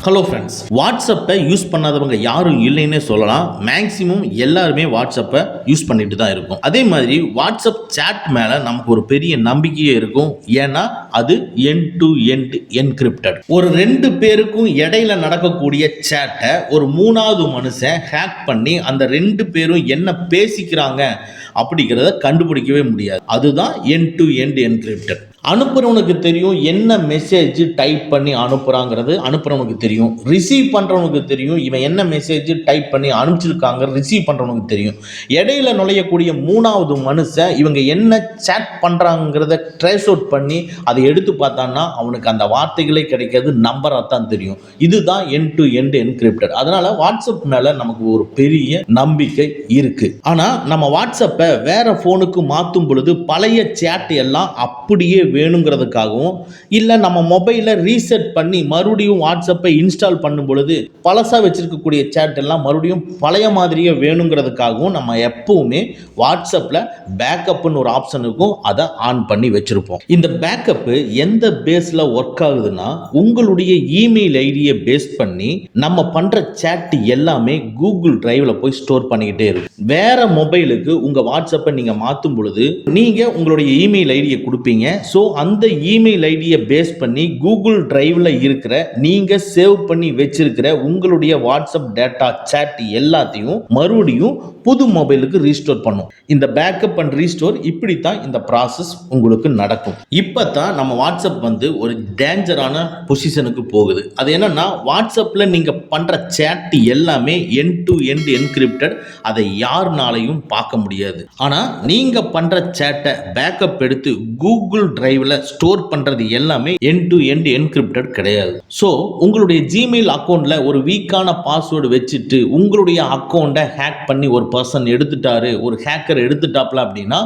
Hello friends, வாட்ஸ்அப்பை use பண்ணாதவங்க யாரும் இல்லைன்னே சொல்லலாம். மேக்ஸிமம் எல்லாருமே வாட்ஸ்அப்பை யூஸ் பண்ணிட்டு தான் இருக்கும். அதே மாதிரி வாட்ஸ்அப் சேட் மேலே நமக்கு ஒரு பெரிய நம்பிக்கையே இருக்கும். ஏன்னா அது எண்ட் டு எண்ட் என்கிரிப்டட். ஒரு ரெண்டு பேருக்கும் இடையில நடக்கக்கூடிய சேட்டை ஒரு மூணாவது மனுஷன் ஹேக் பண்ணி அந்த ரெண்டு பேரும் என்ன பேசிக்கிறாங்க அப்படிங்கிறத கண்டுபிடிக்கவே முடியாது. அதுதான் எண்ட் டு எண்ட் என்கிரிப்டட். அனுப்புறவனுக்கு தெரியும் என்ன மெசேஜ் டைப் பண்ணி அனுப்புறவனுக்கு தெரியும். ரிசீவ் பண்றவனுக்கு தெரியும் இவன் என்ன மெசேஜ் டைப் பண்ணி அனுப்பிச்சிருக்காங்க ரிசீவ் பண்றவனுக்கு தெரியும். இடையில நுழையக்கூடிய மூணாவது மனுஷன் இவங்க என்ன சேட் பண்றாங்கிறத ட்ரேஸ் அவுட் பண்ணி அதை எடுத்து பார்த்தான்னா அவனுக்கு அந்த வார்த்தைகளே கிடைக்காது, நம்பரா தான் தெரியும். இதுதான் எண்ட் டு எண்ட் என்கிரிப்டட். அதனால வாட்ஸ்அப் மேல நமக்கு ஒரு பெரிய நம்பிக்கை இருக்கு. ஆனா நம்ம வாட்ஸ்அப்பை வேற போனுக்கு மாற்றும் பொழுது பழைய சேட் எல்லாம் அப்படியே வேணுங்கிறதுக்காகவும் இல்லை நம்ம மொபைலை ரீசெட் பண்ணி மறுபடியும் வாட்ஸ்அப்பை இன்ஸ்டால் பண்ணும் பொழுது பழசா வச்சிருக்கக்கூடிய சேட் எல்லாம் மறுபடியும் பழைய மாதிரியே வேணுங்கிறதுக்காகவும் நம்ம எப்பவுமே வாட்ஸ்அப்பில் பேக்கப்னு ஒரு ஆப்ஷன் இருக்கும், அதை ஆன் பண்ணி வச்சிருப்போம். இந்த பேக்கப் எந்த பேஸில் ஒர்க் ஆகுதுன்னா உங்களுடைய இமெயில் ஐடியை பேஸ் பண்ணி நம்ம பண்ற சேட் எல்லாமே கூகுள் டிரைவ்ல போய் ஸ்டோர் பண்ணிக்கிட்டே இருக்கு. வேற மொபைலுக்கு உங்க வாட்ஸ்அப்பை நீங்க மாற்றும் பொழுது நீங்க உங்களுடைய இமெயில் ஐடியை கொடுப்பீங்க. ஸோ அந்த இமெயில் ஐடியை பேஸ் பண்ணி கூகுள் டிரைவ்ல இருக்கிற நீங்க சேவ் பண்ணி வச்சிருக்கிற உங்களுடைய வாட்ஸ்அப் டேட்டா சேட் எல்லாத்தையும் மறுபடியும் புது மொபைலுக்கு ரீஸ்டோர் பண்ணும். இந்த பேக்கப் அண்ட் ரீஸ்டோர் இப்படித்தான் இந்த ப்ராசஸ் உங்களுக்கு நடக்கும். இப்பதான் நம்ம வாட்ஸ்அப் ஒரு டேஞ்சரான பொசிஷனுக்கு போகுது. அது என்னன்னா வாட்ஸ்அப்ல நீங்க பண்ற சேட் எல்லாமே எண்ட் டு எண்ட் என்கிரிப்டட். அதை யாருனாலையும் பார்க்க முடியாது. ஆனா நீங்க பண்ற சேட்டை பேக்கப் எடுத்து கூகுள் டிரைவ்ல ஸ்டோர் பண்றது எல்லாமே எண்ட் டு எண்ட் என்கிரிப்டட் கிடையாது. ஸோ உங்களுடைய ஜிமெயில் அக்கௌண்ட்ல ஒரு வீக்கான பாஸ்வேர்டு வச்சுட்டு உங்களுடைய அக்கௌண்ட்டை ஹேக் பண்ணி ஒரு பர்சன் எடுத்துட்டாரு, ஒரு ஹேக்கர் எடுத்துட்டாப்ல அப்படின்னா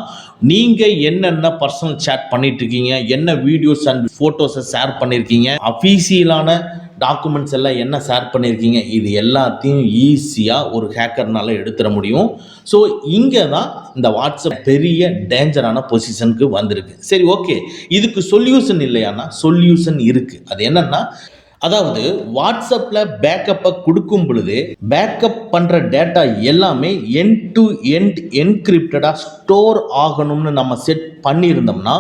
நீங்க என்னென்ன பர்சனல் சேட் பண்ணிட்டு இருக்கீங்க, என்ன வீடியோஸ் அண்ட் போட்டோஸை ஷேர் பண்ணிருக்கீங்க, அஃபீஷியலான டாக்குமெண்ட்ஸ் எல்லாம் என்ன ஷேர் பண்ணியிருக்கீங்க, இது எல்லாத்தையும் ஈஸியாக ஒரு ஹேக்கர்னால எடுத்துட முடியும். ஸோ இங்கே தான் இந்த வாட்ஸ்அப் பெரிய டேஞ்சரான பொசிஷனுக்கு வந்திருக்கு. சரி, ஓகே, இதுக்கு சொல்யூஷன் இல்லையானா சொல்யூஷன் இருக்குது. அது என்னன்னா, அதாவது வாட்ஸ்அப்பில் பேக்கப்பை கொடுக்கும் பொழுது பேக்கப் பண்ணுற டேட்டா எல்லாமே எண்ட் டு எண்ட் என்கிரிப்டடாக ஸ்டோர் ஆகணும்னு நம்ம செட் பண்ணியிருந்தோம்னா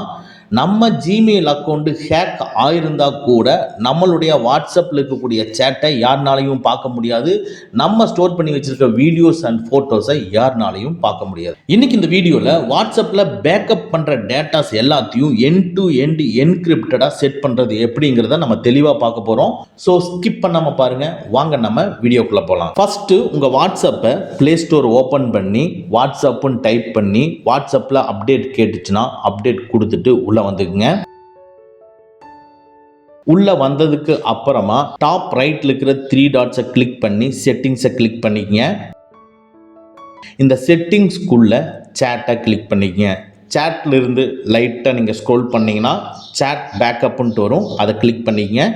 நம்ம ஜிமெயில் அக்கௌண்ட் ஹேக் ஆயிருந்தா கூட நம்மளுடைய வாட்ஸ்அப்பில் இருக்கக்கூடிய சேட்டை யாருனாலையும் பார்க்க முடியாது. நம்ம ஸ்டோர் பண்ணி வச்சிருக்க வீடியோஸ் அண்ட் போட்டோஸை யாருனாலையும் பார்க்க முடியாது. இன்னைக்கு இந்த வீடியோவில் வாட்ஸ்அப்பில் பேக்கப் பண்ணுற டேட்டாஸ் எல்லாத்தையும் எண்ட் டு எண்ட் என்கிரிப்டடாக செட் பண்ணுறது எப்படிங்கிறத நம்ம தெளிவாக பார்க்க போகிறோம். ஸோ ஸ்கிப் பண்ணாமல் பாருங்கள். வாங்க நம்ம வீடியோக்குள்ளே போகலாம். ஃபஸ்ட்டு உங்கள் வாட்ஸ்அப்பை ப்ளே ஸ்டோர் ஓப்பன் பண்ணி வாட்ஸ்அப்புன்னு டைப் பண்ணி வாட்ஸ்அப்பில் அப்டேட் கேட்டுச்சுன்னா அப்டேட் கொடுத்துட்டு வந்துக்குங்க. உள்ள வந்ததுக்கு அப்புறமா டாப் ரைட்ல இருக்கிற 3 டாட்ஸை கிளிக் பண்ணி செட்டிங்ஸை கிளிக் பண்ணிக்கங்க. இந்த செட்டிங்ஸ்க்குள்ள சேட்டை கிளிக் பண்ணிக்கங்க. சேட்ல இருந்து லைட்டா நீங்க ஸ்க்ரோல் பண்ணீங்கன்னா சேட் பேக்கப்னு வரும், அதை கிளிக் பண்ணிக்கங்க.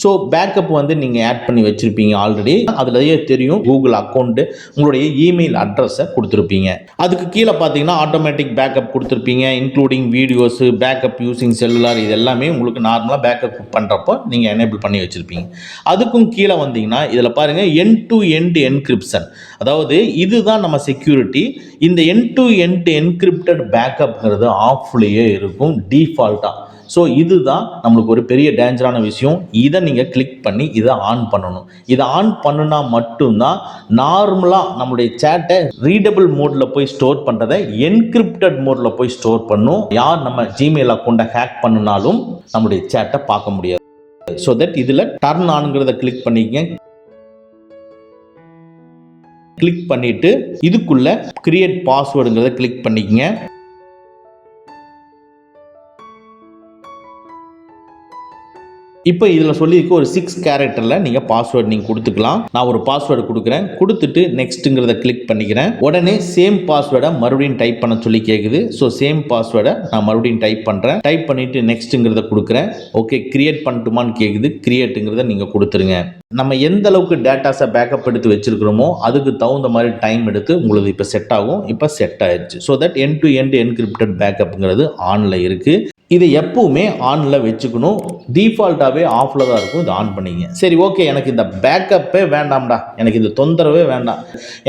ஸோ பேக்கப் நீங்கள் ஆட் பண்ணி வச்சுருப்பீங்க ஆல்ரெடி. அதுலேயே தெரியும் கூகுள் அக்கௌண்ட்டு உங்களுடைய இமெயில் அட்ரஸை கொடுத்துருப்பீங்க. அதுக்கு கீழே பார்த்தீங்கன்னா ஆட்டோமேட்டிக் பேக்கப் கொடுத்துருப்பீங்க, including videos, backup using cellular, இது எல்லாமே உங்களுக்கு நார்மலாக பேக்கப் பண்ணுறப்போ நீங்கள் எனேபிள் பண்ணி வச்சுருப்பீங்க. அதுக்கும் கீழே வந்தீங்கன்னா இதில் பாருங்கள் எண்ட் டு எண்ட் என்கிரிப்ஷன். அதாவது இதுதான் நம்ம செக்யூரிட்டி. இந்த எண்ட் டு எண்ட் என்கிரிப்டட் பேக்கப்ங்கிறது ஆஃப்லேயே இருக்கும் டிஃபால்ட்டாக. ஸோ இதுதான் நம்மளுக்கு ஒரு பெரிய டேஞ்சரான விஷயம். இதை நீங்கள் கிளிக் பண்ணி இதை ஆன் பண்ணணும். இதை ஆன் பண்ணுனா மட்டும்தான் நார்மலாக நம்மளுடைய சேட்டை ரீடபிள் மோடில் போய் ஸ்டோர் பண்ணுறதை என்கிரிப்டட் மோடில் போய் ஸ்டோர் பண்ணும். யார் நம்ம ஜிமெயில் அக்கௌண்ட்டை ஹேக் பண்ணினாலும் நம்மளுடைய சேட்டை பார்க்க முடியாது. ஸோ தட் இதில் டர்ன் ஆனுங்கிறத கிளிக் பண்ணிக்கங்க. கிளிக் பண்ணிட்டு இதுக்குள்ள கிரியேட் பாஸ்வேர்டுங்கிறத கிளிக் பண்ணிக்கங்க. இப்போ இதில் சொல்லியிருக்க ஒரு 6 கேரக்டரில் நீங்கள் பாஸ்வேர்டு நீங்கள் கொடுத்துக்கலாம். நான் ஒரு பாஸ்வேர்டு கொடுக்குறேன். கொடுத்துட்டு நெக்ஸ்ட்டுங்கிறத கிளிக் பண்ணிக்கிறேன். உடனே சேம் பாஸ்வேர்டை மறுபடியும் டைப் பண்ண சொல்லி கேட்குது. ஸோ சேம் பாஸ்வேர்டை நான் மறுபடியும் டைப் பண்ணுறேன். டைப் பண்ணிவிட்டு நெக்ஸ்ட்டுங்கிறத கொடுக்குறேன். ஓகே, கிரியேட் பண்ணட்டுமான்னு கேட்குது. கிரியேட்டுங்கிறத நீங்கள் கொடுத்துருங்க. நம்ம எந்த அளவுக்கு டேட்டாஸை பேக்கப் எடுத்து வச்சிருக்கிறோமோ அதுக்கு தகுந்த மாதிரி டைம் எடுத்து உங்களுக்கு இப்போ செட் ஆகும். இப்போ செட் ஆயிடுச்சு. So that end to end encrypted பேக்கப்ங்கிறது ஆனில் இருக்குது. இதை எப்பவுமே ஆனில் வச்சுக்கணும். டிஃபால்ட்டாகவே ஆஃபில் தான் இருக்கும். இதை ஆன் பண்ணிங்க. சரி, ஓகே, எனக்கு இந்த பேக்கப்பே வேண்டாம்டா, எனக்கு இந்த தொந்தரவே வேண்டாம்,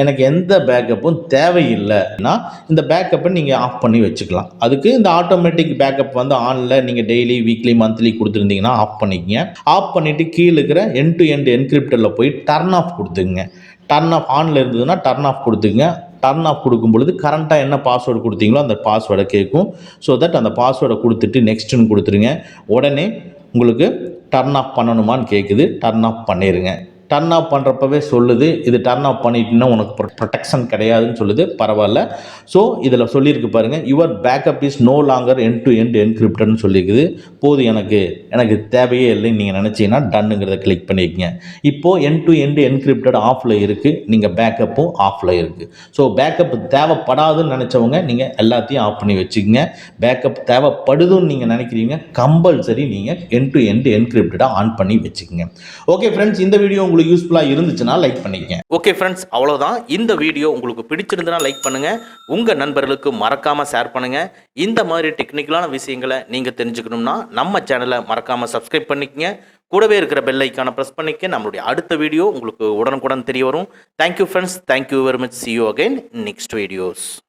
எனக்கு எந்த பேக்கப்பும் தேவையில்லைன்னா இந்த பேக்கப்பை நீங்கள் ஆஃப் பண்ணி வச்சுக்கலாம். அதுக்கு இந்த ஆட்டோமேட்டிக் பேக்கப் வந்து ஆனில் நீங்கள் டெய்லி, வீக்லி, மந்த்லி கொடுத்துருந்தீங்கன்னா ஆஃப் பண்ணிக்கங்க. ஆஃப் பண்ணிவிட்டு கீழே இருக்கிற எண்ட் டு எண்ட் என்கிரிப்டரில் போய் டர்ன் ஆஃப் கொடுத்துங்க. டர்ன் ஆஃப் ஆனில் இருந்ததுன்னா டர்ன் ஆஃப் கொடுத்துங்க. டர்ன் ஆஃப் கொடுக்கும் பொழுது கரண்ட்டாக என்ன பாஸ்வேர்டு கொடுத்தீங்களோ அந்த பாஸ்வேர்டை கேட்கும். ஸோ தட் அந்த பாஸ்வேர்டை கொடுத்துட்டு நெக்ஸ்ட்டுன்னு கொடுத்துருங்க. உடனே உங்களுக்கு டர்ன் ஆஃப் பண்ணணுமான்னு கேட்குது. டர்ன் ஆஃப் பண்ணிடுங்க. டர்ன் ஆஃப் பண்ணுறப்பவே சொல்லுது, இது டர்ன் ஆஃப் பண்ணிட்டுன்னா உனக்கு ப்ரொடெக்ஷன் கிடையாதுன்னு சொல்லுது. பரவாயில்ல. ஸோ இதில் சொல்லியிருக்கு பாருங்கள், your backup is no longer end to end என்கிரிப்டட்னு சொல்லியிருக்குது. போது, எனக்கு தேவையே இல்லைன்னு நீங்கள் நினச்சிங்கன்னா டன்னுங்கிறத கிளிக் பண்ணிக்கங்க. இப்போது எண்ட் டு எண்ட் என்கிரிப்டட் ஆஃபில் இருக்குது, நீங்கள் பேக்கப்பும் ஆஃபில் இருக்குது. ஸோ பேக்கப் தேவைப்படாதுன்னு நினச்சவங்க நீங்கள் எல்லாத்தையும் ஆஃப் பண்ணி வச்சுக்கோங்க. பேக்கப் தேவைப்படுதுன்னு நீங்கள் நினைக்கிறீங்க, கம்பல்சரி நீங்கள் எண்ட் டு எண்ட் என்கிரிப்டடாக ஆன் பண்ணி வச்சுக்கோங்க. ஓகே ஃப்ரெண்ட்ஸ், இந்த வீடியோ உங்களுக்கு யூஸ்ஃபுல்லாக இருந்துச்சுன்னா லைக் பண்ணிக்கங்க. ஓகே ஃப்ரெண்ட்ஸ், அவ்வளோதான். இந்த வீடியோ உங்களுக்கு பிடிச்சிருந்துன்னா லைக் பண்ணுங்கள், உங்கள் நண்பர்களுக்கு மறக்காமல் ஷேர் பண்ணுங்கள். இந்த மாதிரி டெக்னிக்கலான விஷயங்களை நீங்கள் தெரிஞ்சுக்கணும்னா நம்ம சேனலை மறக்காமல் சப்ஸ்கிரைப் பண்ணிக்கங்க. கூடவே இருக்கிற பெல் ஐக்கானை ப்ரெஸ் பண்ணிக்க. நம்மளுடைய அடுத்த வீடியோ உங்களுக்கு உடனுக்குடன் தெரிய வரும். Thank you friends, thank you very much. see you again in next videos.